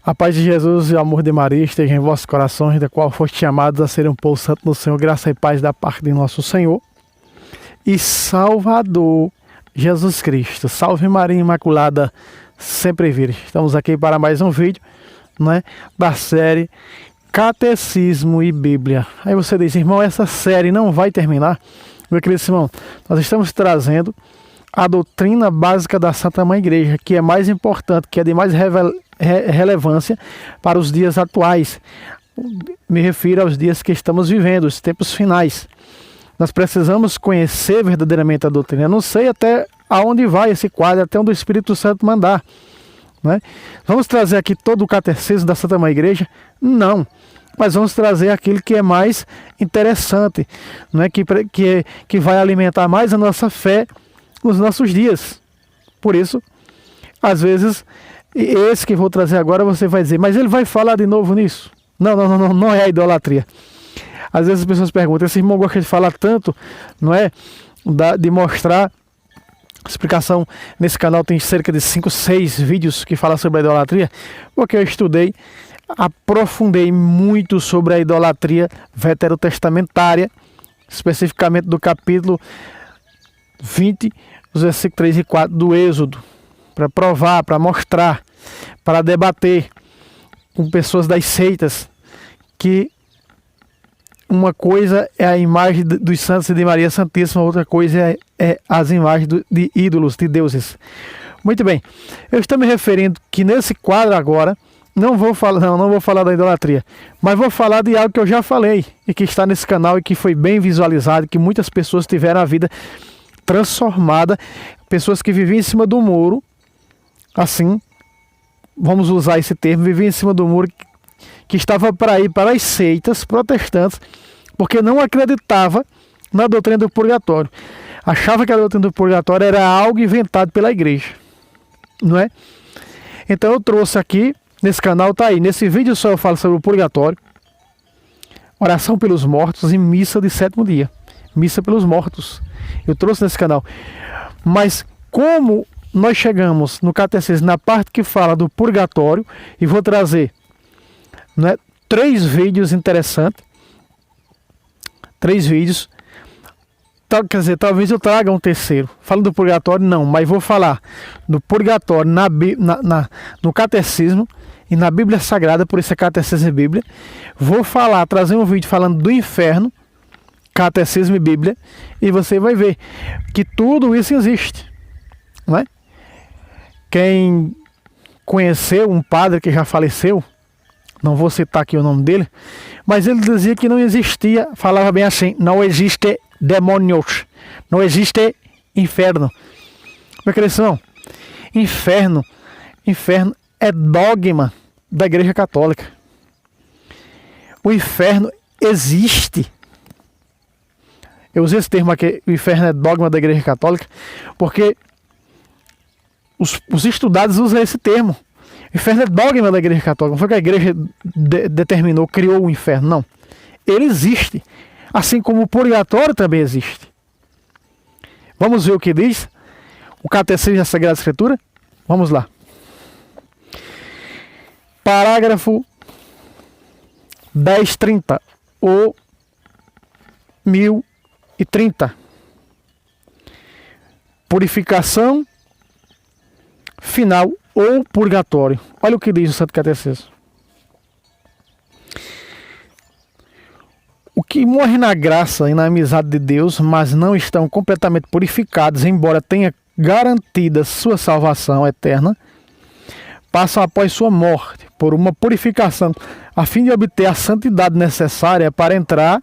A paz de Jesus e o amor de Maria estejam em vossos corações, da qual foste chamados a serem um povo santo do Senhor, graça e paz da parte de nosso Senhor e Salvador Jesus Cristo. Salve Maria Imaculada, sempre virgem. Estamos aqui para mais um vídeo, da série Catecismo e Bíblia. Aí você diz, irmão, essa série não vai terminar? Meu querido irmão, nós estamos trazendo a doutrina básica da Santa Mãe Igreja, que é mais importante, que é de mais relevância para os dias atuais. Me refiro aos dias que estamos vivendo, os tempos finais. Nós precisamos conhecer verdadeiramente a doutrina. Eu não sei até aonde vai esse quadro, até onde o Espírito Santo mandar. Vamos trazer aqui todo o catecismo da Santa Mãe Igreja? Não. Mas vamos trazer aquilo que é mais interessante, que vai alimentar mais a nossa fé nos nossos dias. Por isso, às vezes, esse que vou trazer agora, você vai dizer, mas ele vai falar de novo nisso? Não é a idolatria. Às vezes as pessoas perguntam, esse irmão gosta de falar tanto, de mostrar. A explicação nesse canal tem cerca de 5, 6 vídeos que falam sobre a idolatria, porque eu estudei, aprofundei muito sobre a idolatria veterotestamentária, especificamente do capítulo 20, os versículos 3 e 4 do Êxodo, para provar, para mostrar, para debater com pessoas das seitas que uma coisa é a imagem dos santos e de Maria Santíssima, outra coisa é as imagens de ídolos, de deuses. Muito bem, eu estou me referindo que nesse quadro agora, não vou falar da idolatria, mas vou falar de algo que eu já falei, e que está nesse canal e que foi bem visualizado, que muitas pessoas tiveram a vida transformada, pessoas que viviam em cima do muro, assim, vamos usar esse termo, viviam em cima do muro, que estava para ir para as seitas protestantes, porque não acreditava na doutrina do purgatório. Achava que a doutrina do purgatório era algo inventado pela igreja. Não é? Então eu trouxe aqui, nesse canal, tá aí, nesse vídeo só eu falo sobre o purgatório, oração pelos mortos e missa de 7º dia. Missa pelos mortos. Eu trouxe nesse canal. Mas como nós chegamos no catecismo, na parte que fala do purgatório, e vou trazer 3 vídeos interessantes. 3 vídeos. Quer dizer, talvez eu traga um terceiro. Falando do purgatório, não, mas vou falar do purgatório no catecismo e na Bíblia Sagrada, por isso é catecismo e Bíblia. Vou trazer um vídeo falando do inferno, catecismo e Bíblia, e você vai ver que tudo isso existe. Não é? Quem conheceu um padre que já faleceu, não vou citar aqui o nome dele, mas ele dizia que não existia, falava bem assim, não existe demônios, não existe inferno. Meu querido irmão, inferno é dogma da Igreja Católica. O inferno existe. Eu usei esse termo aqui, o inferno é dogma da Igreja Católica, porque os estudados usam esse termo. O inferno é dogma da Igreja Católica. Não foi que a Igreja determinou, criou o inferno. Não. Ele existe. Assim como o purgatório também existe. Vamos ver o que diz o Catecismo da Sagrada Escritura? Vamos lá. Parágrafo 1030 ou 1030. Purificação final ou purgatório. Olha o que diz o Santo Catecismo. O que morre na graça e na amizade de Deus, mas não estão completamente purificados, embora tenha garantida sua salvação eterna, passam após sua morte por uma purificação, a fim de obter a santidade necessária para entrar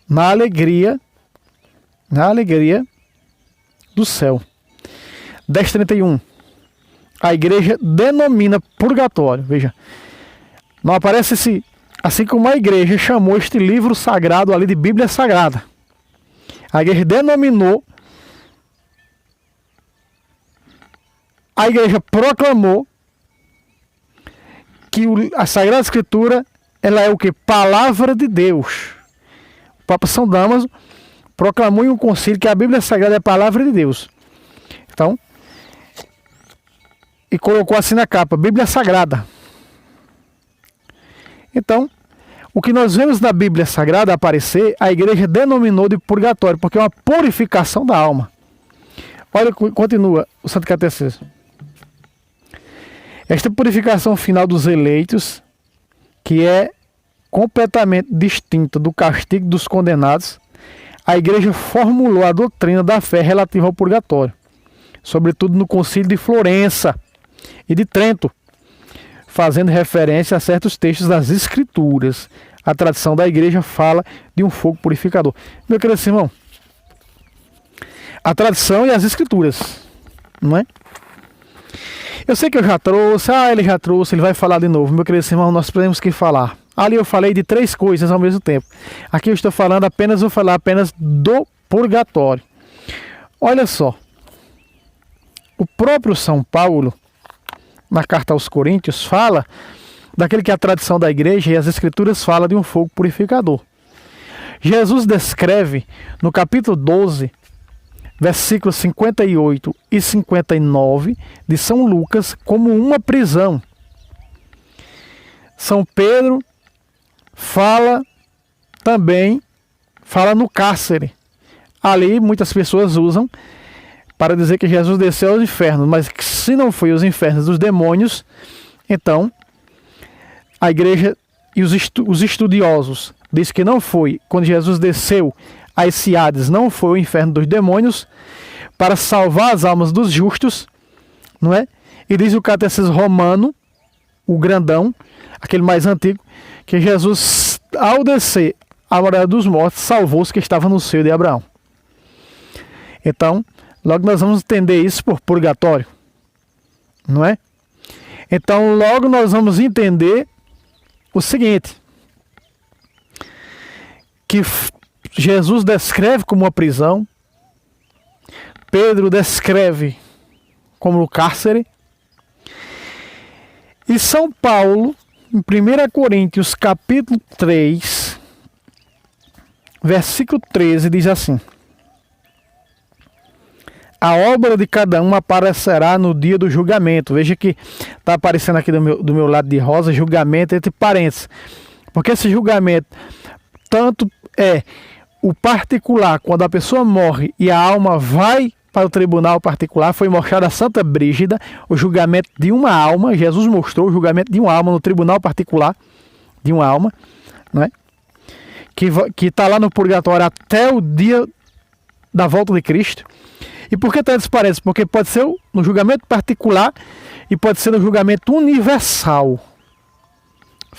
na alegria do céu. 1031. A igreja denomina purgatório. Veja, não aparece assim como a igreja chamou este livro sagrado ali de Bíblia Sagrada. A igreja denominou, a igreja proclamou que a Sagrada Escritura, ela é o que? Palavra de Deus. O Papa São Damaso proclamou em um concílio que a Bíblia Sagrada é a palavra de Deus. Então, e colocou assim na capa, Bíblia Sagrada. Então, o que nós vemos na Bíblia Sagrada aparecer, a igreja denominou de purgatório, porque é uma purificação da alma. Olha, continua o Santo Catecismo. Esta purificação final dos eleitos, que é completamente distinta do castigo dos condenados, a igreja formulou a doutrina da fé relativa ao purgatório, sobretudo no Concílio de Florença e de Trento, fazendo referência a certos textos das Escrituras. A tradição da igreja fala de um fogo purificador. Meu querido irmão, a tradição e as Escrituras, não é? Eu sei que eu já trouxe, ele já trouxe, ele vai falar de novo. Meu querido irmão, nós temos que falar. Ali eu falei de 3 coisas ao mesmo tempo. Aqui eu estou falando vou falar apenas do purgatório. Olha só, o próprio São Paulo, na carta aos Coríntios, fala daquele que é a tradição da igreja e as Escrituras falam de um fogo purificador. Jesus descreve no capítulo 12, versículos 58 e 59 de São Lucas como uma prisão. São Pedro fala no cárcere. Ali muitas pessoas usam para dizer que Jesus desceu aos infernos, mas que se não foi os infernos dos demônios, então a igreja e os estudiosos dizem que não foi, quando Jesus desceu a esse Hades, não foi o inferno dos demônios, para salvar as almas dos justos, não é? E diz o Catecismo Romano, o grandão, aquele mais antigo, que Jesus, ao descer a morada dos mortos, salvou os que estavam no seio de Abraão. Então, logo nós vamos entender isso por purgatório, não é? Então, logo nós vamos entender o seguinte, que Jesus descreve como uma prisão, Pedro descreve como o cárcere, e São Paulo, em 1 Coríntios capítulo 3, versículo 13, diz assim: a obra de cada um aparecerá no dia do julgamento. Veja que está aparecendo aqui do meu lado de rosa, julgamento entre parênteses. Porque esse julgamento tanto é o particular, quando a pessoa morre e a alma vai para o tribunal particular. Foi mostrado a Santa Brígida o julgamento de uma alma. Jesus mostrou o julgamento de uma alma no tribunal particular de uma alma, não é? Que está lá no purgatório até o dia da volta de Cristo. E por que está transparente? Porque pode ser no julgamento particular e pode ser no julgamento universal,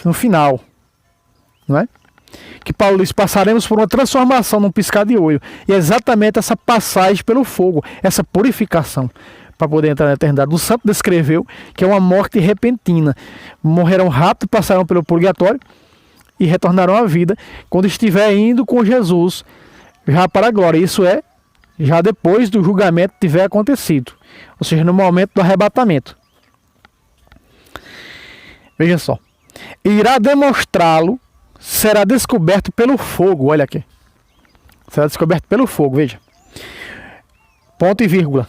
no final, não é? Que Paulo diz, passaremos por uma transformação num piscar de olho. E é exatamente essa passagem pelo fogo, essa purificação, para poder entrar na eternidade. O santo descreveu que é uma morte repentina. Morrerão rápido, passarão pelo purgatório e retornarão à vida quando estiver indo com Jesus já para a glória. Isso é já depois do julgamento tiver acontecido, ou seja, no momento do arrebatamento. Veja só, irá demonstrá-lo, será descoberto pelo fogo. Olha aqui, será descoberto pelo fogo. Veja, ponto e vírgula,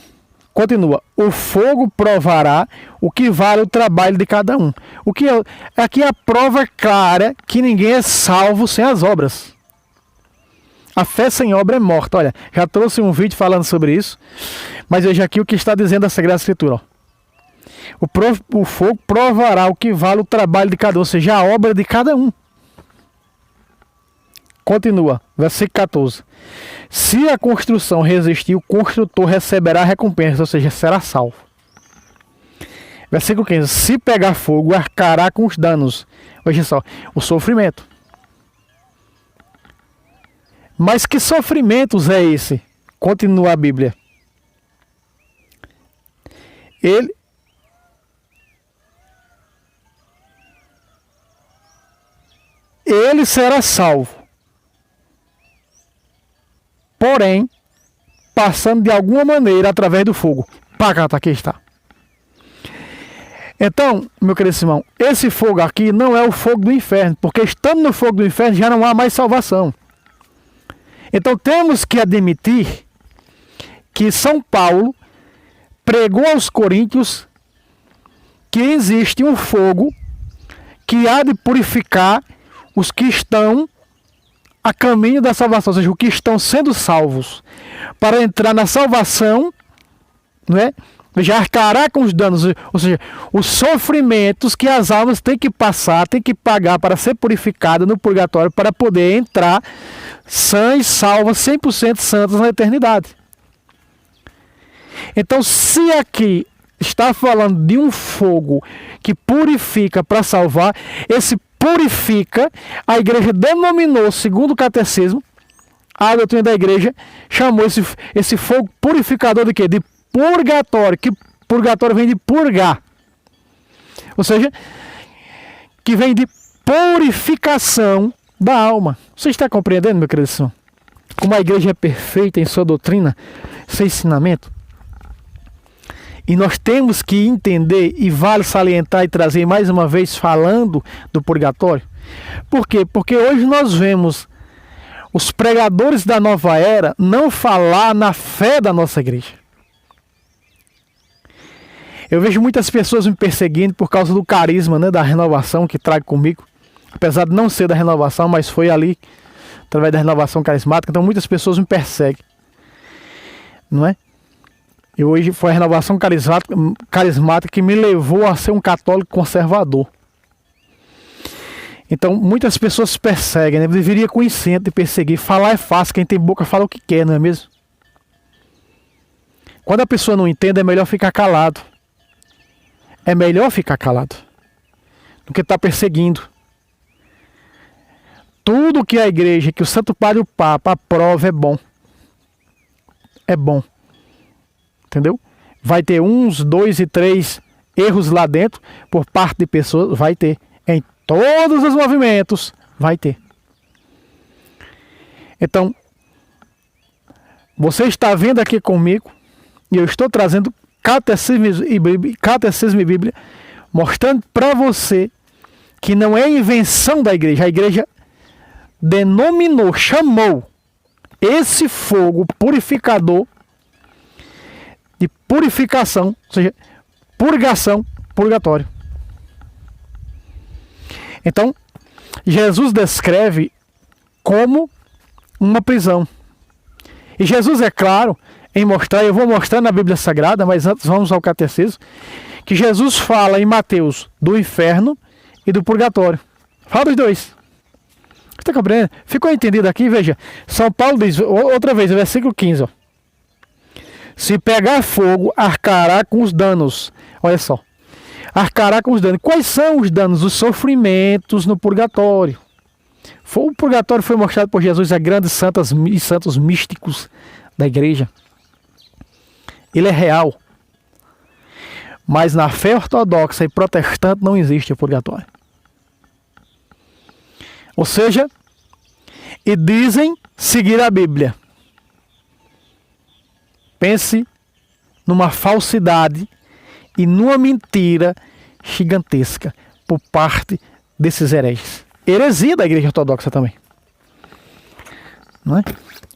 continua, o fogo provará o que vale o trabalho de cada um. O que é aqui a prova clara que ninguém é salvo sem as obras. A fé sem obra é morta. Olha, já trouxe um vídeo falando sobre isso, mas veja aqui o que está dizendo a Sagrada Escritura. O fogo provará o que vale o trabalho de cada um, ou seja, a obra de cada um. Continua, versículo 14. Se a construção resistir, o construtor receberá a recompensa, ou seja, será salvo. Versículo 15. Se pegar fogo, arcará com os danos. Veja só, o sofrimento. Mas que sofrimentos é esse? Continua a Bíblia. Ele será salvo, porém, passando de alguma maneira através do fogo. Pacata, aqui está. Então, meu querido irmão, esse fogo aqui não é o fogo do inferno, porque estando no fogo do inferno já não há mais salvação. Então temos que admitir que São Paulo pregou aos coríntios que existe um fogo que há de purificar os que estão a caminho da salvação, ou seja, os que estão sendo salvos, para entrar na salvação, não é? Já arcará com os danos, ou seja, os sofrimentos que as almas têm que passar, têm que pagar para ser purificada no purgatório, para poder entrar sãs, salvas, 100% santas na eternidade. Então, se aqui está falando de um fogo que purifica para salvar, esse purifica, a igreja denominou, segundo o catecismo, a doutrina da igreja chamou esse fogo purificador de quê? De purgatório, que purgatório vem de purgar. Ou seja, que vem de purificação da alma. Você está compreendendo, meu querido irmão? Como a igreja é perfeita em sua doutrina, seu ensinamento? E nós temos que entender, e vale salientar e trazer mais uma vez falando do purgatório. Por quê? Porque hoje nós vemos os pregadores da nova era não falar na fé da nossa igreja. Eu vejo muitas pessoas me perseguindo por causa do carisma, né, da renovação que trago comigo. Apesar de não ser da renovação, mas foi ali, através da renovação carismática. Então muitas pessoas me perseguem. Não é? E hoje foi a renovação carismática que me levou a ser um católico conservador. Então muitas pessoas perseguem, né? Deveria conhecer de perseguir. Falar é fácil, quem tem boca fala o que quer, não é mesmo? Quando a pessoa não entende, é melhor ficar calado. É melhor ficar calado do que estar perseguindo. Tudo que a igreja, que o Santo Padre e o Papa aprova é bom. É bom. Entendeu? Vai ter 1, 2 e 3 erros lá dentro por parte de pessoas. Vai ter. Em todos os movimentos vai ter. Então, você está vendo aqui comigo e eu estou trazendo catecismo e Bíblia, mostrando para você que não é invenção da igreja. A igreja denominou, chamou esse fogo purificador de purificação, ou seja, purgação, purgatório. Então, Jesus descreve como uma prisão. E Jesus é claro em mostrar, eu vou mostrar na Bíblia Sagrada, mas antes vamos ao catecismo, que Jesus fala em Mateus do inferno e do purgatório. Fala dos dois. Está compreendendo? Ficou entendido aqui? Veja, São Paulo diz, outra vez, o versículo 15, ó. Se pegar fogo, arcará com os danos. Olha só. Arcará com os danos. Quais são os danos? Os sofrimentos no purgatório. O purgatório foi mostrado por Jesus a grandes santas e santos místicos da igreja. Ele é real. Mas na fé ortodoxa e protestante não existe o purgatório. Ou seja, e dizem seguir a Bíblia. Pense numa falsidade e numa mentira gigantesca por parte desses hereges. Heresia da igreja ortodoxa também. Não é?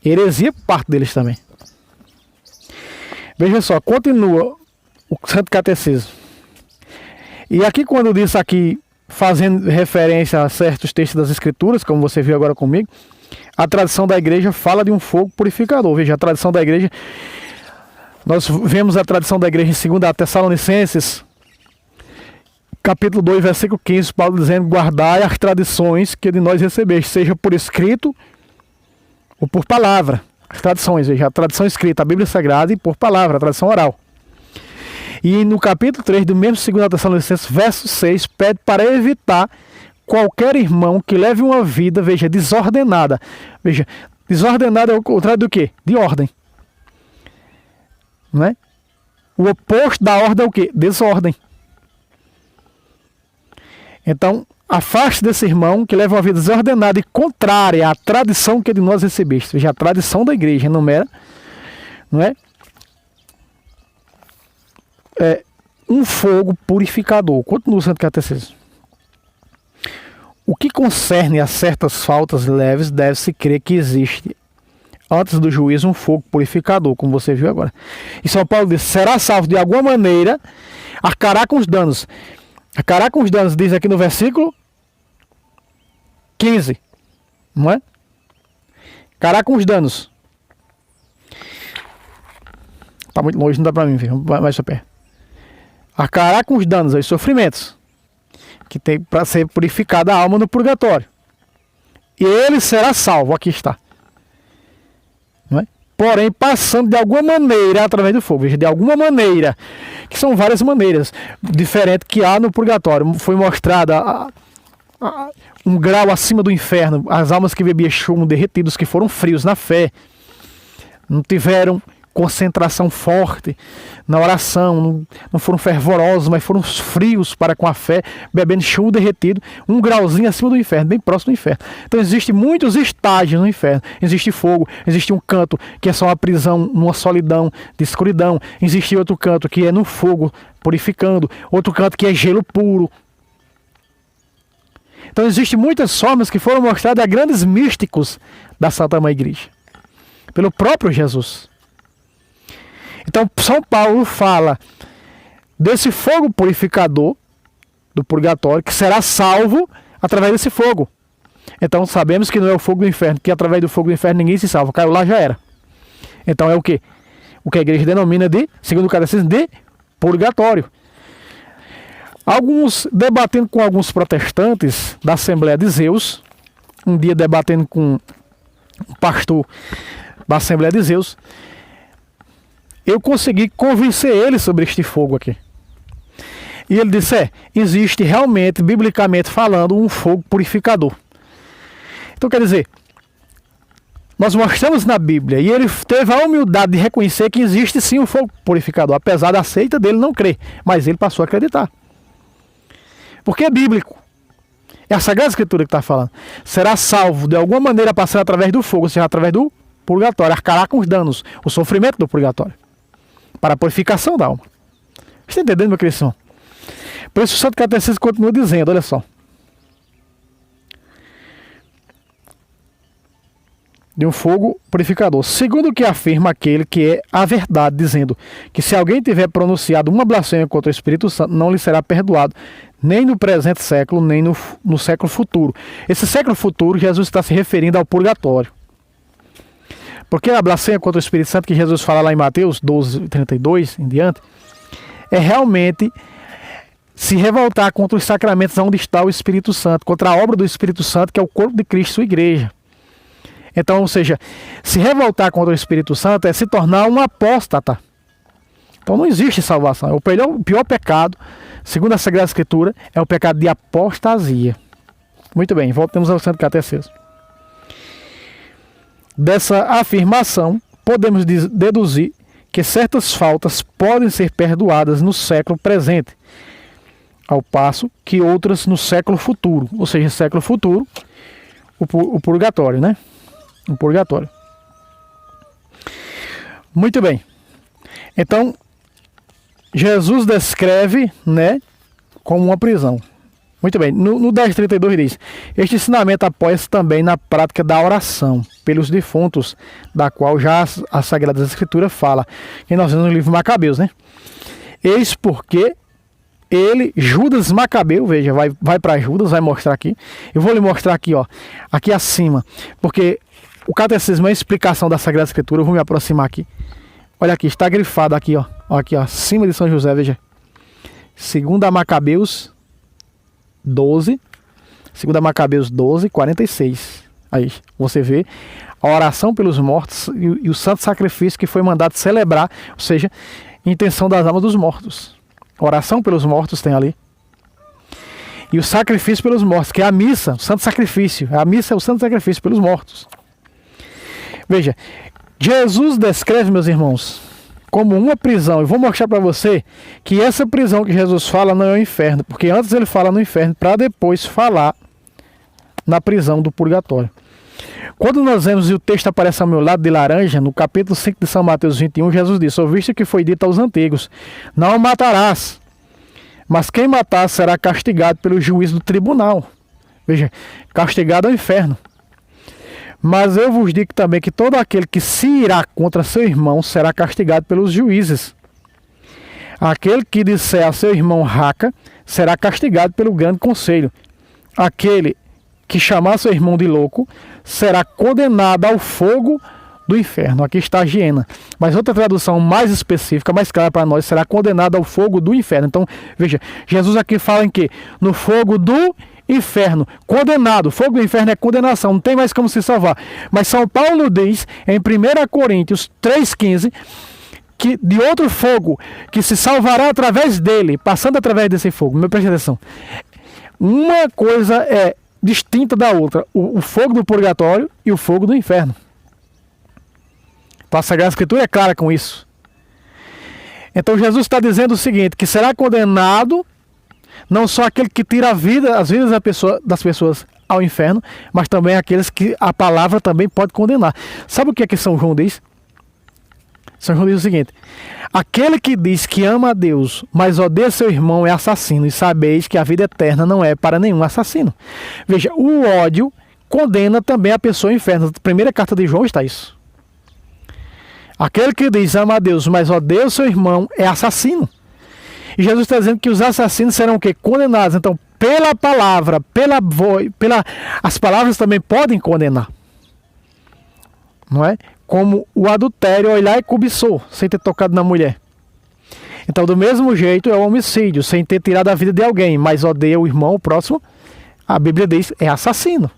Heresia por parte deles também. Veja só, continua o Santo Catecismo. E aqui quando diz aqui, fazendo referência a certos textos das Escrituras, como você viu agora comigo, a tradição da igreja fala de um fogo purificador. Veja, a tradição da igreja, nós vemos a tradição da igreja em 2 Tessalonicenses, capítulo 2, versículo 15, Paulo dizendo, guardai as tradições que de nós recebeste, seja por escrito ou por palavra. As tradições, veja, a tradição escrita, a Bíblia Sagrada, e por palavra, a tradição oral. E no capítulo 3 do mesmo 2 Tessalonicenses, verso 6, pede para evitar qualquer irmão que leve uma vida, veja, desordenada. Veja, desordenada é o contrário do quê? De ordem. Não é? O oposto da ordem é o quê? Desordem. Então, afaste desse irmão que leva uma vida desordenada e contrária à tradição que de nós recebeste. Veja, a tradição da igreja não é? É um fogo purificador. Continua o Santo Catecismo. O que concerne a certas faltas leves, deve-se crer que existe, antes do juízo, um fogo purificador, como você viu agora. E São Paulo diz, será salvo de alguma maneira, arcará com os danos. Arcará com os danos, diz aqui no versículo 15. Não é? Arcará com os danos. Está muito longe, não dá para mim ver. Mais para perto. Arcará com os danos, os sofrimentos, que tem para ser purificada a alma no purgatório. E ele será salvo, aqui está. Não é? Porém, passando de alguma maneira através do fogo. Veja, de alguma maneira, que são várias maneiras diferentes que há no purgatório. Foi mostrada um grau acima do inferno, as almas que bebiam chumbo derretidos, que foram frios na fé, não tiveram concentração forte na oração, não foram fervorosos, mas foram frios para com a fé, bebendo chumbo derretido, um grauzinho acima do inferno, bem próximo do inferno. Então existem muitos estágios no inferno. Existe fogo, existe um canto que é só uma prisão, numa solidão de escuridão, existe outro canto que é no fogo purificando, outro canto que é gelo puro. Então existem muitas formas que foram mostradas a grandes místicos da Santa Mãe Igreja, pelo próprio Jesus. Então São Paulo fala desse fogo purificador do purgatório, que será salvo através desse fogo. Então sabemos que não é o fogo do inferno, que através do fogo do inferno ninguém se salva, caiu lá já era. Então é o quê? O que a igreja denomina de, segundo o catecismo, de purgatório. Alguns debatendo com alguns protestantes da Assembleia de Zeus, um dia debatendo com um pastor da Assembleia de Zeus, eu consegui convencer ele sobre este fogo aqui. E ele disse, existe realmente, biblicamente falando, um fogo purificador. Então quer dizer, nós mostramos na Bíblia, e ele teve a humildade de reconhecer que existe sim um fogo purificador, apesar da seita dele não crer, mas ele passou a acreditar. Porque é bíblico. É a Sagrada Escritura que está falando. Será salvo de alguma maneira passando através do fogo, ou seja, através do purgatório, arcará com os danos, o sofrimento do purgatório, para a purificação da alma. Você está entendendo, meu querido irmão? Por isso o Santo Catecismo continua dizendo, olha só. De um fogo purificador. Segundo o que afirma aquele que é a verdade, dizendo que se alguém tiver pronunciado uma blasfêmia contra o Espírito Santo, não lhe será perdoado, nem no presente século, nem no século futuro. Esse século futuro, Jesus está se referindo ao purgatório. Porque a blasfêmia contra o Espírito Santo, que Jesus fala lá em Mateus 12:32 em diante, é realmente se revoltar contra os sacramentos onde está o Espírito Santo, contra a obra do Espírito Santo, que é o corpo de Cristo, sua igreja. Então, ou seja, se revoltar contra o Espírito Santo é se tornar um apóstata. Então não existe salvação. O pior pecado, segundo a Sagrada Escritura, é o pecado de apostasia. Muito bem, voltemos ao Santo Catecismo. Dessa afirmação, podemos deduzir que certas faltas podem ser perdoadas no século presente, ao passo que outras no século futuro. Ou seja, século futuro, o purgatório, né? O purgatório. Muito bem. Então, Jesus descreve, né, como uma prisão. Muito bem. No 10:32 diz: este ensinamento apoia-se também na prática da oração pelos defuntos, da qual já a Sagrada Escritura fala, que nós vemos no livro Macabeus, né? Eis porque ele, Judas Macabeu, veja, vai para Judas, vai mostrar aqui. Eu vou lhe mostrar aqui, ó, aqui acima, porque o catecismo é a explicação da Sagrada Escritura. Eu vou me aproximar aqui. Olha aqui, está grifado aqui, ó. Aqui, ó, acima de São José, veja. 2 Macabeus 12. 2 Macabeus 12:46. Aí, você vê a oração pelos mortos e o santo sacrifício que foi mandado celebrar, ou seja, intenção das almas dos mortos. A oração pelos mortos tem ali. E o sacrifício pelos mortos, que é a missa, o santo sacrifício. A missa é o santo sacrifício pelos mortos. Veja, Jesus descreve, meus irmãos, como uma prisão. Eu vou mostrar para você que essa prisão que Jesus fala não é o inferno, porque antes ele fala no inferno para depois falar na prisão do purgatório. Quando nós vemos, e o texto aparece ao meu lado de laranja, no capítulo 5 de São Mateus 21, Jesus disse: ouviste o que foi dito aos antigos, não matarás, mas quem matar será castigado pelo juízo do tribunal. Veja, castigado ao inferno. Mas eu vos digo também que todo aquele que se irá contra seu irmão será castigado pelos juízes. Aquele que disser a seu irmão raca, será castigado pelo grande conselho. Aquele que chamar seu irmão de louco será condenado ao fogo do inferno. Aqui está a hiena. Mas outra tradução mais específica, mais clara para nós, será condenado ao fogo do inferno. Então, veja, Jesus aqui fala em quê? No fogo do inferno. Condenado. O fogo do inferno é condenação. Não tem mais como se salvar. Mas São Paulo diz, em 1 Coríntios 3,15, que de outro fogo, que se salvará através dele, passando através desse fogo. Meu, preste atenção. Uma coisa é distinta da outra. O fogo do purgatório e o fogo do inferno. A Sagrada Escritura é clara com isso. Então Jesus está dizendo o seguinte, que será condenado não só aquele que tira as vidas das pessoas ao inferno, mas também aqueles que a palavra também pode condenar. Sabe o que é que São João diz? São João diz o seguinte: aquele que diz que ama a Deus, mas odeia seu irmão é assassino, e sabeis que a vida eterna não é para nenhum assassino. Veja, o ódio condena também a pessoa ao inferno. Na primeira carta de João está isso. Aquele que diz ama a Deus, mas odeia o seu irmão é assassino. E Jesus está dizendo que os assassinos serão o quê? Condenados. Então, pela palavra, as palavras também podem condenar. Não é? Como o adultério, olhar e cobiçou, sem ter tocado na mulher. Então, do mesmo jeito, é o homicídio, sem ter tirado a vida de alguém, mas odeia o irmão, o próximo, a Bíblia diz, é assassino.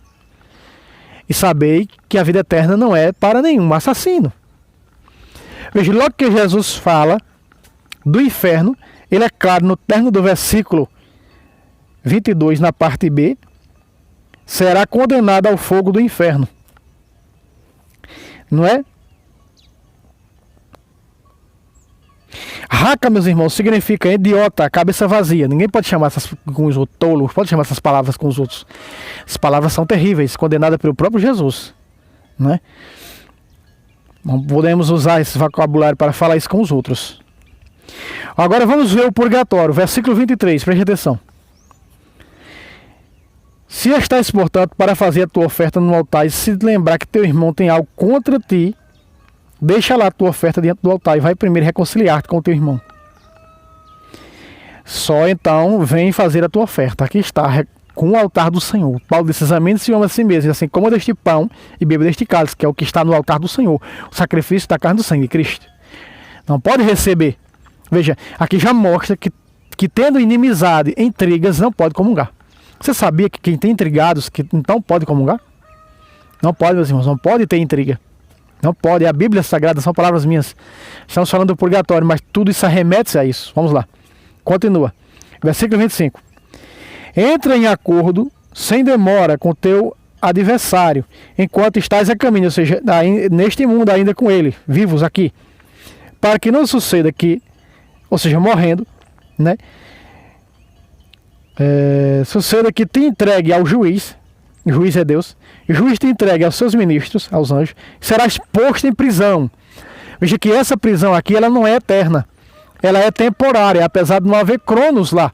E sabei que a vida eterna não é para nenhum assassino. Veja, logo que Jesus fala do inferno, ele é claro no término do versículo 22, na parte B, será condenado ao fogo do inferno. Não é? Raca, meus irmãos, significa idiota, cabeça vazia. Ninguém pode chamar com os outros, tolo, pode chamar essas palavras com os outros. As palavras são terríveis, condenadas pelo próprio Jesus. Não é? Não podemos usar esse vocabulário para falar isso com os outros. Agora vamos ver o purgatório, versículo 23, preste atenção. Se estás, portanto, para fazer a tua oferta no altar e se lembrar que teu irmão tem algo contra ti, deixa lá a tua oferta diante do altar e vai primeiro reconciliar-te com o teu irmão. Só então vem fazer a tua oferta. Aqui está, com o altar do Senhor. Paulo disse: examine-se e ama a si mesmo, e assim coma deste pão e beba deste cálice, que é o que está no altar do Senhor, o sacrifício da carne do sangue de Cristo. Não pode receber. Veja, aqui já mostra que tendo inimizade, intrigas, não pode comungar. Você sabia que quem tem intrigados que não pode comungar? Não pode, meus irmãos, não pode ter intriga. Não pode, é a Bíblia Sagrada, são palavras minhas. Estamos falando do purgatório, mas tudo isso arremete-se a isso. Vamos lá, continua. Versículo 25. Entra em acordo, sem demora, com teu adversário, enquanto estás a caminho, ou seja, neste mundo ainda com ele, vivos aqui, para que não suceda que, ou seja, morrendo, né? Suceda que te entregue ao juiz, o juiz é Deus, o juiz te entregue aos seus ministros, aos anjos, serás posto em prisão. Veja que essa prisão aqui, ela não é eterna, ela é temporária, apesar de não haver cronos lá.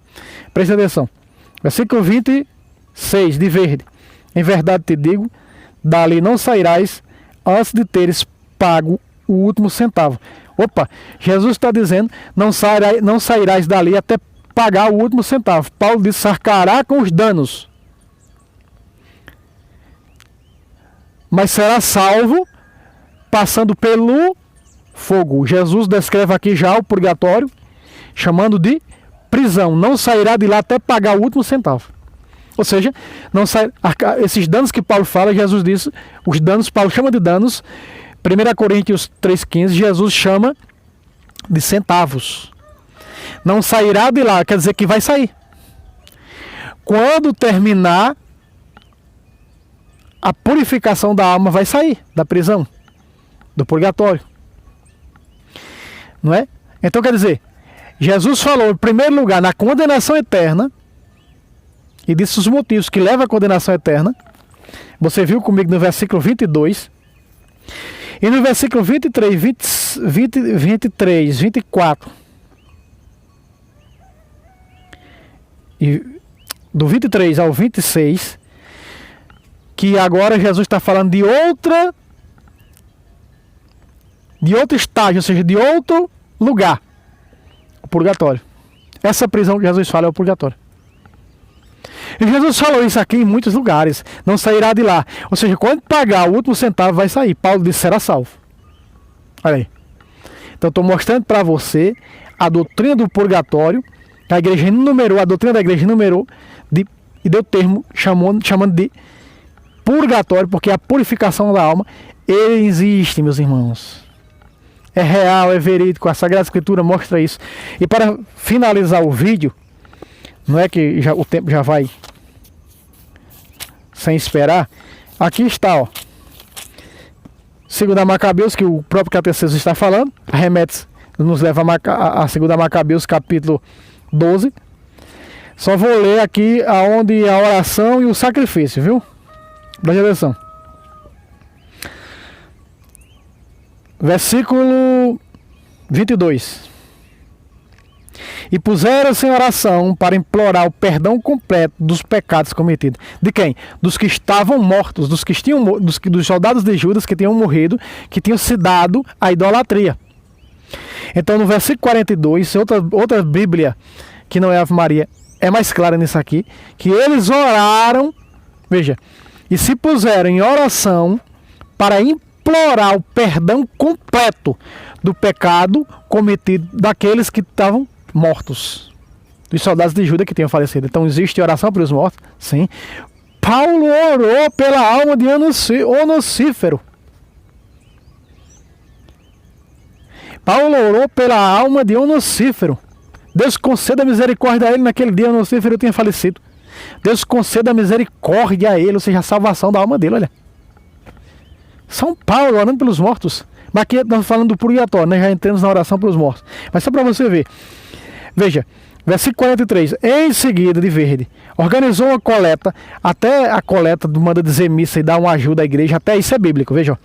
Preste atenção. Versículo 26, de verde. Em verdade te digo, dali não sairás antes de teres pago o último centavo. Opa, Jesus está dizendo, não sairás dali até pagar o último centavo. Paulo diz, arcará com os danos, mas será salvo passando pelo fogo. Jesus descreve aqui já o purgatório, chamando de prisão. Não sairá de lá até pagar o último centavo. Ou seja, não sai, esses danos que Paulo fala, Jesus disse, os danos, Paulo chama de danos. 1 Coríntios 3,15, Jesus chama de centavos. Não sairá de lá, quer dizer que vai sair. Quando terminar a purificação da alma, vai sair da prisão, do purgatório. Não é? Então quer dizer, Jesus falou em primeiro lugar na condenação eterna e disse os motivos que levam à condenação eterna. Você viu comigo no versículo 22. E no versículo 23, 23, 24, e do 23 ao 26, que agora Jesus está falando de outro estágio, ou seja, de outro lugar, o purgatório. Essa prisão que Jesus fala é o purgatório. E Jesus falou isso aqui em muitos lugares. Não sairá de lá. Ou seja, quando pagar o último centavo, vai sair. Paulo disse: será salvo. Olha aí. Então, estou mostrando para você a doutrina do purgatório. A igreja enumerou, a doutrina da igreja enumerou e deu termo chamando de purgatório, porque a purificação da alma existe, meus irmãos. É real, é verídico. A Sagrada Escritura mostra isso. E para finalizar o vídeo, não é que o tempo já vai sem esperar. Aqui está, ó. Segundo a Macabeus, que o próprio Catecismo está falando, nos leva a Segunda Macabeus, capítulo 12. Só vou ler aqui aonde a oração e o sacrifício, viu? Preste atenção. Versículo 22. E puseram-se em oração para implorar o perdão completo dos pecados cometidos. De quem? Dos que estavam mortos, dos soldados de Judas que tinham morrido, que tinham se dado à idolatria. Então, no versículo 42, outra Bíblia, que não é Ave Maria, é mais clara nisso aqui, que eles oraram, veja, e se puseram em oração para implorar o perdão completo do pecado cometido daqueles que estavam mortos, dos soldados de Judas que tinham falecido. Então, existe oração para os mortos? Sim. Paulo orou pela alma de Onocífero. Paulo orou pela alma de Onocífero. Deus conceda misericórdia a ele. Naquele dia Onocífero tinha falecido. Deus conceda misericórdia a ele, ou seja, a salvação da alma dele. Olha, São Paulo orando pelos mortos. Mas aqui estamos falando do purgatório, né? Já entramos na oração pelos mortos. Mas só para você ver. Veja, versículo 43. Em seguida, de verde, organizou uma coleta, até a coleta manda dizer missa e dar uma ajuda à igreja, até isso é bíblico, veja.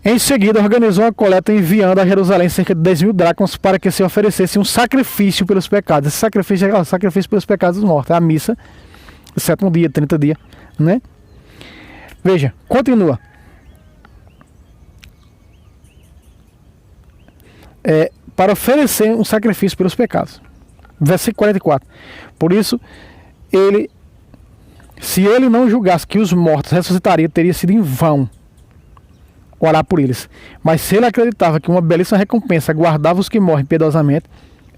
Em seguida, organizou uma coleta enviando a Jerusalém cerca de 10.000 dracmas para que se oferecesse um sacrifício pelos pecados. Esse sacrifício é o sacrifício pelos pecados dos mortos. É a missa, do 7º dia, 30 dias, né? Veja, continua. Para oferecer um sacrifício pelos pecados. Versículo 44. Por isso, se ele não julgasse que os mortos ressuscitariam, teria sido em vão orar por eles. Mas se ele acreditava que uma belíssima recompensa guardava os que morrem piedosamente,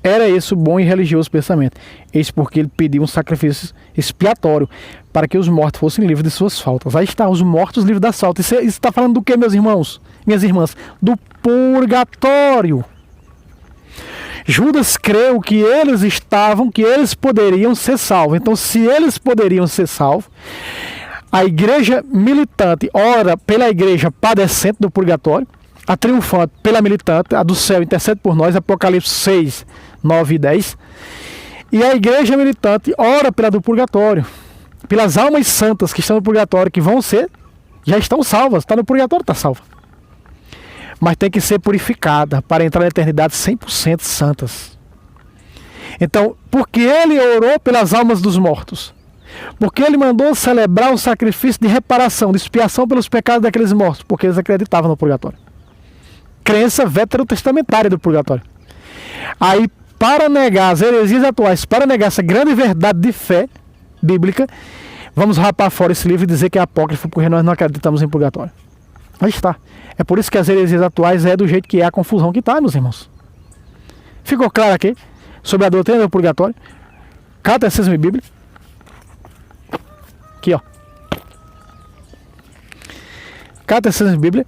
era esse o bom e religioso pensamento. Eis porque ele pediu um sacrifício expiatório para que os mortos fossem livres de suas faltas. Aí está, os mortos livres das faltas. Isso está falando do que, meus irmãos? Minhas irmãs? Do purgatório. Judas creu que eles poderiam ser salvos. Então, se eles poderiam ser salvos, a igreja militante ora pela igreja padecente do purgatório, a triunfante pela militante, a do céu intercede por nós, Apocalipse 6, 9 e 10. E a igreja militante ora pela do purgatório, pelas almas santas que estão no purgatório, que já estão salvas, está no purgatório, está salva. Mas tem que ser purificada para entrar na eternidade 100% santas. Então, porque ele orou pelas almas dos mortos, porque ele mandou celebrar o sacrifício de reparação, de expiação pelos pecados daqueles mortos, porque eles acreditavam no purgatório. Crença veterotestamentária do purgatório. Aí, para negar as heresias atuais, para negar essa grande verdade de fé bíblica, vamos rapar fora esse livro e dizer que é apócrifo, porque nós não acreditamos em purgatório. Aí está. É por isso que as heresias atuais é do jeito que é, a confusão que está, meus irmãos. Ficou claro aqui sobre a doutrina do purgatório? Catecismo e Bíblia. Aqui, ó. Catecismo e Bíblia.